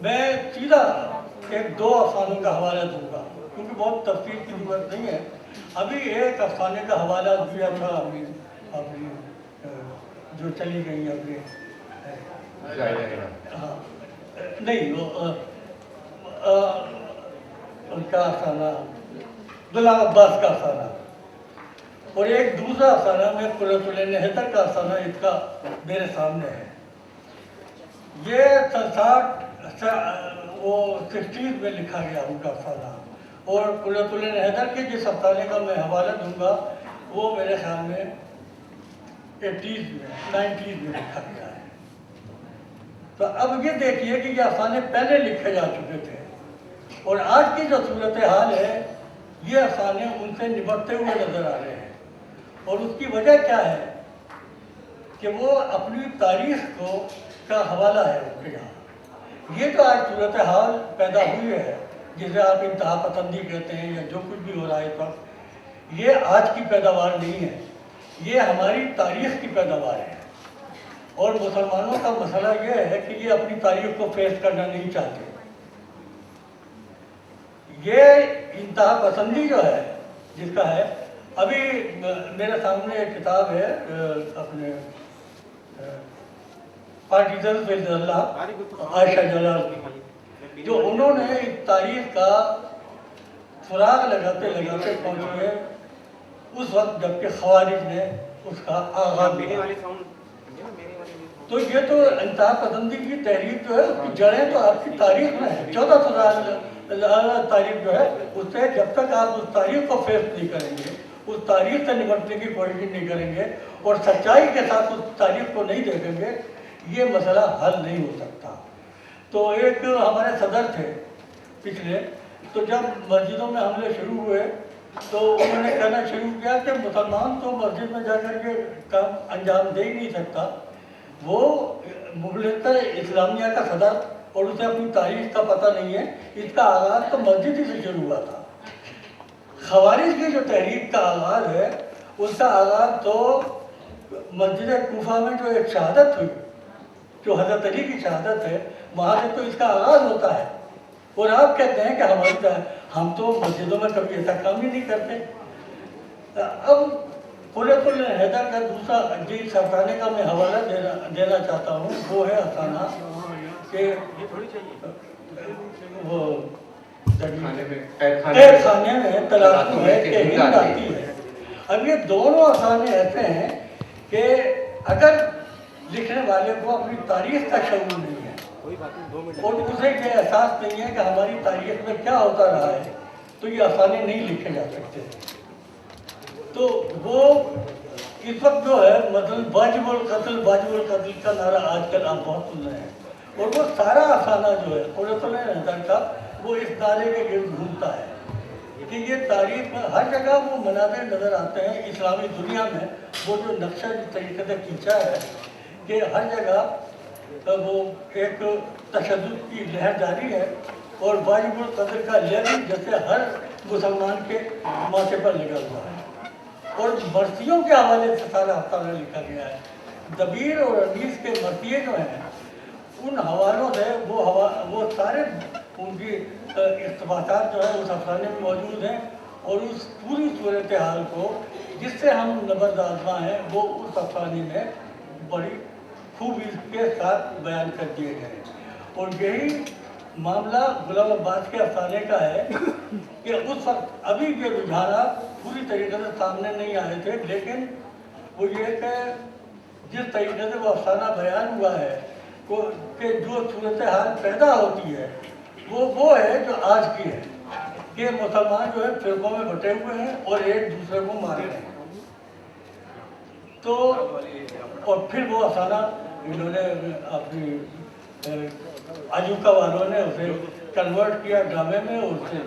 मैं सीधा एक दो अफसानों का हवाला दूंगा क्योंकि बहुत तफसील की जरूरत नहीं है। अभी एक अफसाने का हवाला दिया था अपनी जो चली गई अपने हाँ नहीं वो उनका अफसाना गुलाम अब्बास का अफसाना, और एक दूसरा अफसाना में कुल्लतुल हैदर का अफसाना इसका मेरे सामने है। ये वो 60s में लिखा गया उनका अफसाना, और कुल्लतुल हैदर के जिस अफसाने का मैं हवाला दूंगा वो मेरे ख्याल में 80s में 90s में लिखा गया है। तो अब ये देखिए कि ये अफसाने पहले लिखे जा चुके थे और आज की जो सूरत हाल है ये अफसाने उनसे निपटते हुए नजर आ रहे हैं। और उसकी वजह क्या है कि वो अपनी तारीख को का हवाला है उनके यहाँ। ये तो आज सूरत हाल पैदा हुई है जिसे आप इंतहा पसंदी कहते हैं या जो कुछ भी हो रहा है इस वक्त, ये आज की पैदावार नहीं है, ये हमारी तारीख की पैदावार है। और मुसलमानों का मसला ये है कि ये अपनी तारीख को फेस करना नहीं चाहते। ये इंतहा पसंदी जो है जिसका है, अभी मेरे सामने एक किताब है अपने पार्टीजन फिल्ला आयशा जलाल की, जो उन्होंने इस तारीख का सुराग लगाते लगाते पहुंचे उस वक्त जबकि खवारिज ने उसका आगाज किया। तो ये तो इंतहा पसंदी की तहरीक जो है उसकी जड़ें तो आपकी तारीख में है। 1400 तारीख जो है उससे जब तक आप उस तारीख को फेस नहीं करेंगे, उस तारीख से निपटने की कोशिश नहीं करेंगे और सच्चाई के साथ उस तारीख को नहीं देखेंगे, ये मसला हल नहीं हो सकता। तो एक हमारे सदर थे पिछले, तो जब मस्जिदों में हमले शुरू हुए तो उन्होंने कहना शुरू किया कि मुसलमान तो मस्जिद में जाकर के काम अंजाम दे ही नहीं सकता, वो मुगलत इस्लामिया का सदर और उसे अपनी तारीख का पता नहीं है, इसका आगाज़ तो मस्जिद ही से शुरू हुआ था। खवारिज की जो तहरीक का आगाज़ है उसका आगाज़ तो मस्जिद कूफा में जो एक शहादत हुई, जो हज़रत अली की शहादत है, वहाँ से तो इसका आगाज़ होता है। और आप कहते हैं कि हम तो मस्जिदों में कभी ऐसा काम ही नहीं करते। अब कुल्लतुल हैदर का दूसरा जिस अफसाने का मैं हवाला देना चाहता हूँ वो है अफसाना कि वो कैद खाने में तलाशू है कि हिंद आती है। अब ये दोनों अफसाने ऐसे हैं कि अगर लिखने वाले को अपनी तारीख का शऊर नहीं है और उसे ये एहसास नहीं है कि हमारी तारीख में क्या होता रहा है, तो ये अफसाने नहीं लिखे जा सकते। तो वो इस वक्त जो है मतलब वाजिबुल कत्ल का नारा आजकल आप बहुत सुन रहे हैं, और वो सारा अफसाना जो है कुल्लतुल हैदर का वो इस नारे के गिर्द घूमता है कि ये तारीख में हर जगह वो मनाज़िर नज़र आते हैं। इस्लामी दुनिया में वो जो नक्शा जिस तरीके से खींचा है कि हर जगह वो एक तशद्दुद की लहर जारी है और वाजिबुल कद्र का लेबल जैसे हर मुसलमान के माथे पर लगा हुआ है। और मर्सियों के हवाले से सारा अफसाना लिखा गया है। दबीर और अनीस के मर्सिये जो हैं उन हवालों से वो सारे उनकी इख्तिबासात जो है उस अफसाने में मौजूद हैं, और उस पूरी सूरत हाल को जिससे हम नबर्द आज़मा हैं वो उस अफसाने में बड़ी खूबी के साथ बयान कर दिए गए। और यही मामला गुलाम अब्बास के अफसाने का है कि उस वक्त अभी के रुझानात पूरी तरीके से सामने नहीं आए थे, लेकिन वो ये कि जिस तरीके से वो अफसाना बयान हुआ है कि जो सूरत हाल पैदा होती है वो है जो आज की है कि मुसलमान जो है फिरकों में बटे हुए हैं और एक दूसरे को मार रहे हैं। तो और फिर वो अफसाना इन्होंने अपनी आजूका वालों ने उसे कन्वर्ट किया ड्रामे में, उससे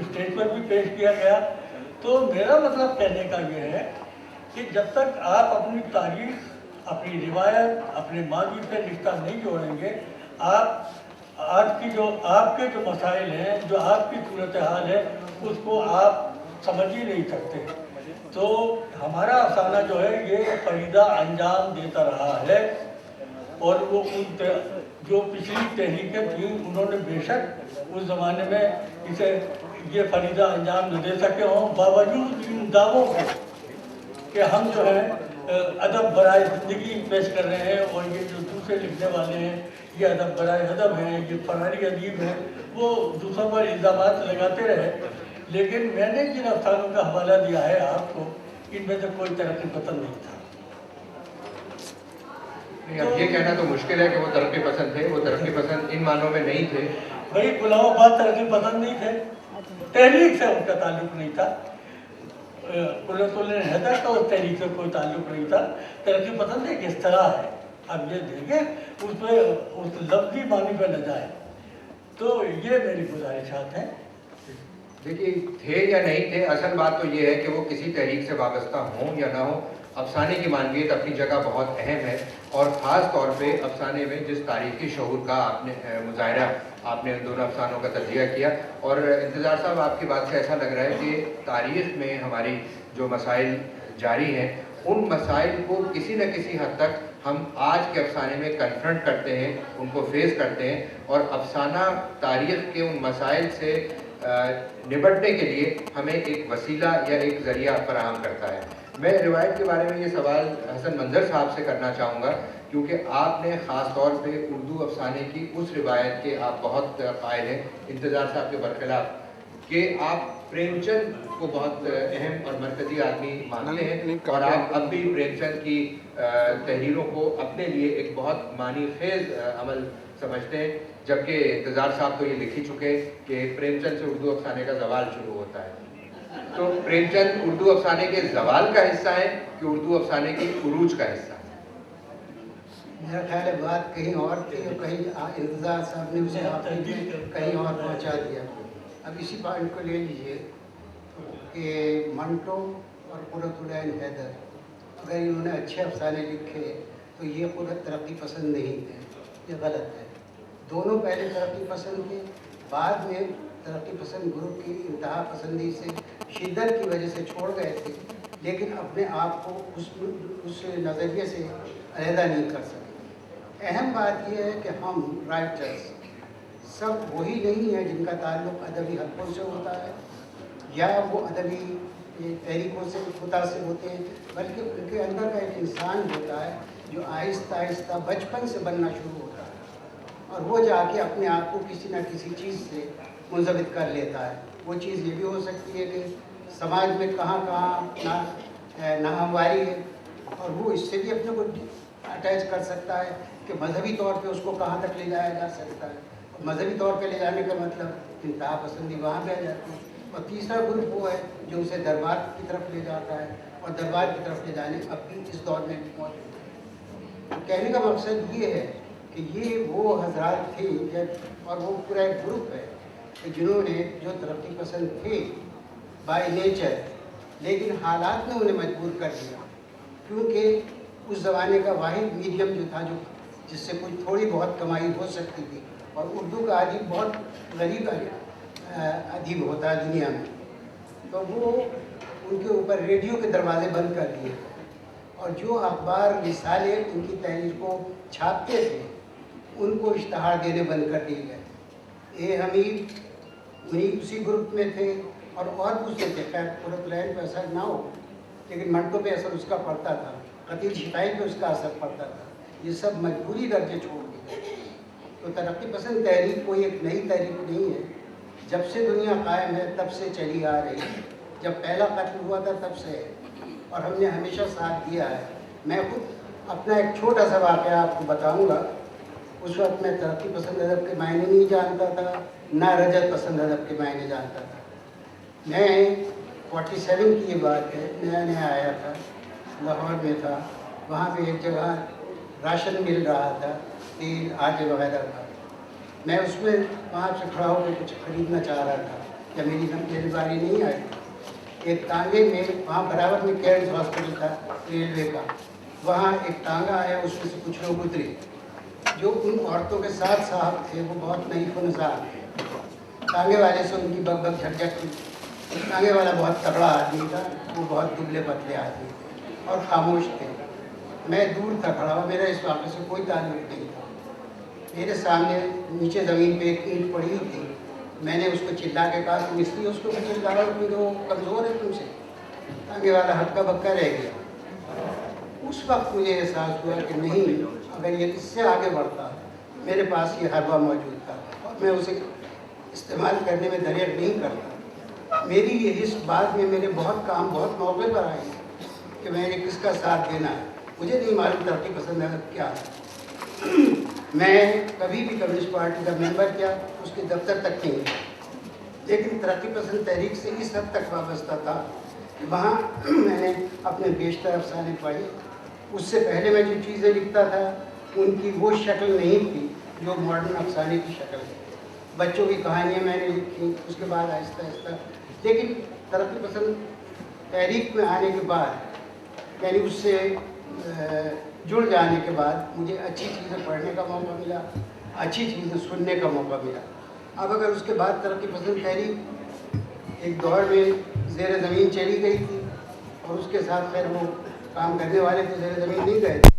स्टेज पर भी पेश किया गया। तो मेरा मतलब कहने का ये है कि जब तक आप अपनी तारीख, अपनी रिवायत, अपने माजी से रिश्ता नहीं जोड़ेंगे, आप आज की जो आपके जो मसाइल हैं, जो आपकी सूरत हाल है, उसको आप समझ ही नहीं सकते। तो हमारा अफसाना जो है ये फरीदा अंजाम देता रहा है और वो जो पिछली तहरीकें थी उन्होंने बेशक उस ज़माने में इसे ये फरीदा अंजाम न दे सके हों, बावजूद इन दावों के कि हम जो है अदब बराए ज़िंदगी पेश कर रहे हैं, और ये जो दूसरे लिखने वाले हैं ये अदब बराए अदब हैं, ये फरारी अदीब हैं, वो दूसरों पर इल्ज़ामात लगाते रहे। लेकिन मैंने जिन अफसानों का हवाला दिया है आपको, इनमें से कोई तरक्की पसंद नहीं था। अब ये कहना तो मुश्किल है कि वो तरक्की पसंद थे। वो तरक्की पसंद इन मानों में नहीं थे। भाई गुलाम आबाद तरक्की पसंद नहीं थे, तहरीक से उनका ताल्लुक नहीं था। कुल्लतुल हैदर का उस तहरीक से कोई ताल्लुक नहीं था। तरक्की पसंद एक इस्तिलाह है, अब ये देखें उसमें उस लफ्ज़ी मानी पर न जाए। तो ये मेरी गुजारिशात हैं। देखिए, थे या नहीं थे, असल बात तो ये है कि वो किसी तहरीक से वाबस्ता हों या ना हो, अफसाने की मानवियत अपनी जगह बहुत अहम है। और ख़ास तौर पे अफसाने में जिस तारीख़ी शऊर का आपने मुज़ाहिरा आपने उन दोनों अफसानों का तज्ज़िया किया, और इंतज़ार साहब आपकी बात से ऐसा लग रहा है कि तारीख़ में हमारी जो मसाइल जारी हैं, उन मसाइल को किसी न किसी हद तक हम आज के अफसाने में कन्फ्रंट करते हैं, उनको फेस करते हैं, और अफसाना तारीख़ के उन मसाइल से निपटने के लिए हमें एक वसीला या एक ज़रिया फराहम करता है। मैं रिवायत के बारे में ये सवाल हसन मंजर साहब से करना चाहूँगा, क्योंकि आपने ख़ास तौर पे उर्दू अफसाने की उस रिवायत के आप बहुत कायल हैं, इंतज़ार साहब के बरखिलाफ, कि आप प्रेमचंद को बहुत अहम और मरकज़ी आदमी मानते हैं, और आप अब भी प्रेमचंद की तहरीरों को अपने लिए एक बहुत मानी खेज़ अमल समझते हैं, जबकि इंतज़ार साहब तो ये लिख ही चुके कि प्रेमचंद से उर्दू अफसाने का ज़वाल शुरू होता है। तो प्रेमचंद उर्दू अफसाने के ज़वाल का हिस्सा है कि उर्दू अफसाने की उरूज का हिस्सा है? मेरा ख्याल है बात कहीं और थी और कहीं इंतज़ार साहब ने उसे कहीं और पहुंचा दिया। अब इसी पॉइंट को ले लीजिए कि मंटो और कुर्रतुल ऐन हैदर, अगर इन्होंने अच्छे अफसाने लिखे तो ये तरक्की पसंद नहीं थे, ये गलत है। दोनों पहले तरक्की पसंद थे, बाद में तरक्की पसंद ग्रुप की इंतहा पसंदी से शिद्दत की वजह से छोड़ गए थे, लेकिन अपने आप को उस नज़रिए से अलहदा नहीं कर सके। अहम बात यह है कि हम राइटर्स सब वही नहीं है जिनका ताल्लुक़ अदबी हलकों से होता है या वो अदबी तहरीकों से मुतासिर होते हैं, बल्कि उनके अंदर का एक इंसान होता है जो आहिस्ता आहिस्ता बचपन से बनना शुरू होता है, और वो जाके अपने आप को किसी न किसी चीज़ से मुंज़बित कर लेता है। वो चीज़ ये भी हो सकती है कि समाज में कहाँ कहाँ नाहमवारी है, और वो इससे भी अपने को अटैच कर सकता है कि मजहबी तौर पे उसको कहाँ तक ले जाया जा सकता है। और मजहबी तौर पे ले जाने का मतलब इंतहा पसंदी वहाँ पे आ जाती है। और तीसरा ग्रुप वो है जो उसे दरबार की तरफ ले जाता है, और दरबार की तरफ ले जाने अब भी इस दौर में भी मौजूद है। तो कहने का मकसद ये है कि ये वो हजरात थे और वो पूरा एक ग्रुप है कि जिन्होंने जो तरक्की पसंद थे बाय नेचर, लेकिन हालात ने उन्हें मजबूर कर दिया, क्योंकि उस ज़माने का वाहिद मीडियम जो था जो जिससे कोई थोड़ी बहुत कमाई हो सकती थी, और उर्दू का अदीब बहुत गरीब अदीब होता है दुनिया में, तो वो उनके ऊपर रेडियो के दरवाजे बंद कर दिए, और जो अखबार रिसाले उनकी तहरीर को छापते थे उनको इश्तहार देने बंद कर दिए गए। ए हमीद उन्हीं उसी ग्रुप में थे, और दूसरे थे। खैर कुर्रतुल ऐन पे असर ना हो, लेकिन मंटो पे असर उसका पड़ता था, कतील शिकायत पे उसका असर पड़ता था। ये सब मजबूरी दर्जे छोड़ दिए। तो तरक्की पसंद तहरीक कोई एक नई तहरीक नहीं है, जब से दुनिया कायम है तब से चली आ रही है। जब पहला कत्ल हुआ था तब से है, और हमने हमेशा साथ दिया है। मैं खुद अपना एक छोटा सा वाक़या आपको बताऊंगा। उस वक्त मैं तरक्की पसंद अदब के मायने नहीं जानता था, ना रजत पसंद अदब के मायने जानता था। मैं 47 की ये बात है, नया नया आया था, लाहौर में था। वहाँ पे एक जगह राशन मिल रहा था, तेल आटे वगैरह का। मैं उसमें वहाँ से खड़ा होकर कुछ खरीदना चाह रहा था, जब मेरी बारी नहीं आई। एक तांगे में वहाँ बराबर में केयर्स हॉस्पिटल था रेलवे का, वहाँ एक तांगा आया, उसमें से कुछ लोग उतरे। जो उन औरतों के साथ साहब थे वो बहुत नईफ़ नज़ार थे। तांगे वाले से उनकी बग झकझक थी। तांगे वाला बहुत तगड़ा आदमी था, वो बहुत दुबले पतले आदमी थे और खामोश थे। मैं दूर था खड़ा हुआ, मेरा इस वाक़े से कोई ताल्लुक़ नहीं था। मेरे सामने नीचे ज़मीन पे एक ईंट पड़ी हुई थी। मैंने उसको चिल्ला के कहा तुम इसलिए उसको भी चिल्ला रहे हो क्योंकि वो कमज़ोर है तुमसे, आगे वाला हक्का बक्का रह गया। उस वक्त मुझे एहसास हुआ कि नहीं, अगर ये इससे आगे बढ़ता, मेरे पास ये हरबा मौजूद था और मैं उसे इस्तेमाल करने में दरिया नहीं करता। मेरी ये हिस्स बाद में मेरे बहुत काम, बहुत मौके पर आए कि मैंने किसका साथ देना है। मुझे नहीं मालूम तरक्की पसंद है क्या है। मैं कभी भी कम्युनिस्ट पार्टी का मेंबर क्या, उसके दफ्तर तक नहीं गया, लेकिन तरक्की पसंद तहरीक से इस हद तक वाबस्ता था कि वहाँ मैंने अपने बेशतर अफसाने पढ़े। उससे पहले मैं जो चीज़ें लिखता था उनकी वो शक्ल नहीं थी जो मॉडर्न अफसाने की शक्ल है। बच्चों की कहानियाँ मैंने लिखी, उसके बाद आहिस्ता आहिस्ता, लेकिन तरक्की पसंद तहरीक में आने के बाद, यानी उससे जुड़ जाने के बाद मुझे अच्छी चीज़ें पढ़ने का मौका मिला, अच्छी चीज़ें सुनने का मौका मिला। अब अगर उसके बाद तरक्की पसंद तहरीक एक दौर में ज़ेर ज़मीन चली गई थी और उसके साथ खैर वो काम करने वाले तो ज़ेर ज़मीन नहीं गए थे।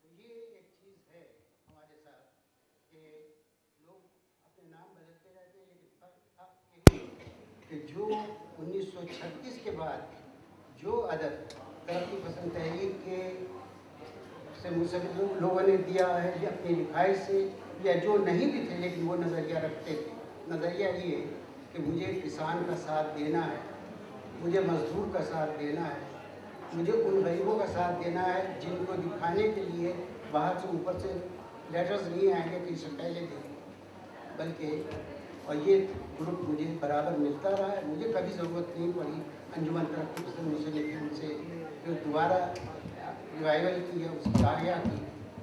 तो ये एक चीज़ है हमारे साथ कि लोग अपने नाम बदलते रहते हैं, लेकिन फर्क यही कि जो 1936 के बाद जो अदब तरक्की पसंद तहरीक के से मुझसे लोगों ने दिया है या अपनी लिखाई से, या जो नहीं भी थे लेकिन वो नज़रिया रखते थे, नज़रिया ये कि मुझे किसान का साथ देना है, मुझे मज़दूर का साथ देना है, मुझे उन गरीबों का साथ देना है जिनको दिखाने के लिए बाहर से ऊपर से लेटर्स नहीं आएंगे कि इससे पहले दे, बल्कि और ये ग्रुप मुझे बराबर मिलता रहा है। मुझे कभी ज़रूरत नहीं पड़ी अंजुमन तरक्की पसंद मुस्लिम से जो दोबारा रिवाइवल की है, उसकी आया की।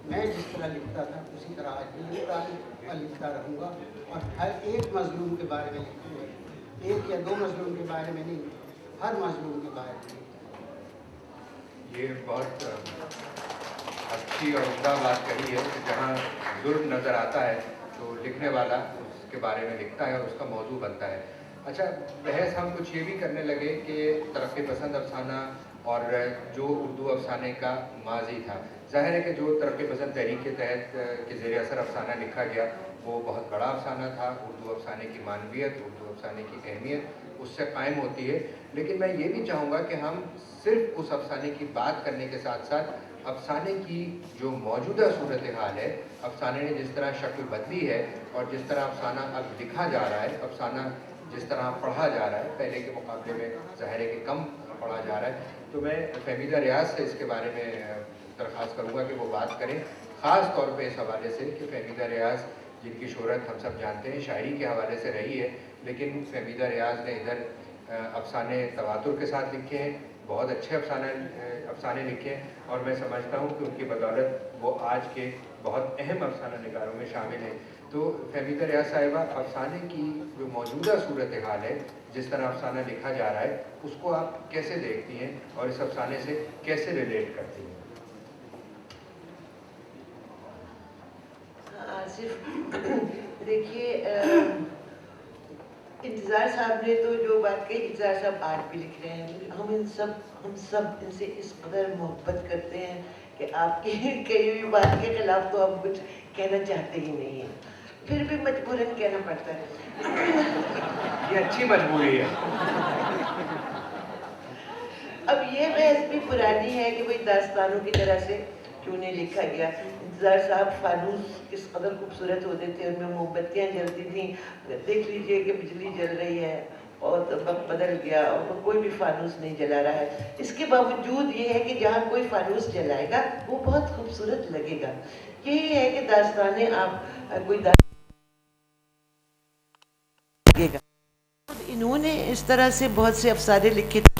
मैं जिस तरह लिखता था उसी तरह आज भी लिखता हूँ और लिखता रहूँगा, और हर एक मजलूम के बारे में लिखूँगा, एक या दो मजलूम के बारे में नहीं, हर मजलूम के बारे में। ये बहुत अच्छी और उम्दा बात कही है कि जहाँ जुर्म नज़र आता है तो लिखने वाला उसके बारे में लिखता है और उसका मौजू बनता है। अच्छा, बहस हम कुछ ये भी करने लगे कि तरक्की पसंद अफसाना और जो उर्दू अफसाने का माजी था, ज़ाहिर है कि जो तरक्की पसंद तहरीक के तहत के ज़ेर असर अफसाना लिखा गया वो बहुत बड़ा अफसाना था। उर्दू अफसाने की मानवियत, उर्दू अफसाने की अहमियत उससे कायम होती है। लेकिन मैं ये भी चाहूँगा कि हम सिर्फ उस अफसाने की बात करने के साथ साथ अफसाने की जो मौजूदा सूरत हाल है, अफसाने ने जिस तरह शक्ल बदली है और जिस तरह अफसाना अब लिखा जा रहा है, अफसाना जिस तरह पढ़ा जा रहा है, पहले के मुकाबले में ज़ाहिर है कि कम पढ़ा जा रहा है। तो मैं फहमीदा रियाज से इसके बारे में दरख्वास्त करूँगा कि वो बात करें, ख़ास तौर पे इस हवाले से कि फहमीदा रियाज जिनकी शोहरत हम सब जानते हैं शायरी के हवाले से रही है, लेकिन फहमीदा रियाज ने इधर अफसाने तवातुर के साथ लिखे हैं, बहुत अच्छे अफसाने लिखे हैं, और मैं समझता हूँ कि उनकी बदौलत वो आज के बहुत अहम अफसाना निगारों में शामिल हैं। तो फहमीदा रियाज साहिबा, अफसाने की जो मौजूदा सूरत हाल है, जिस तरह अफसाना लिखा जा रहा है, उसको आप कैसे देखती हैं और इस अफसाने से कैसे रिलेट करती हैं? आसिफ, देखिए, इंतज़ार साहब ने तो जो बात कही, इंतज़ार साहब आज भी लिख रहे हैं। हम सब इनसे इस कदर मोहब्बत करते हैं कि आपकी कही हुई बात के खिलाफ तो हम कुछ कहना चाहते ही नहीं हैं, फिर भी मजबूरन कहना पड़ता है। ये अच्छी मजबूरी है। अब ये बहस भी पुरानी है कि भाई दास्तानों की तरह से क्यों नहीं लिखा गया। इंतज़ार साहब फानूस किस कदर खूबसूरत होते थे, उनमें मोमबत्तियाँ जलती थीं। देख लीजिए कि बिजली जल रही है और तो वक्त बदल गया और कोई भी फानूस नहीं जला रहा है। इसके बावजूद ये है कि जहाँ कोई फानूस जलाएगा वो बहुत खूबसूरत लगेगा। यही है कि दास्तानें आप कोई लगेगा। इन्होंने इस तरह से बहुत से अफसाने लिखे थे।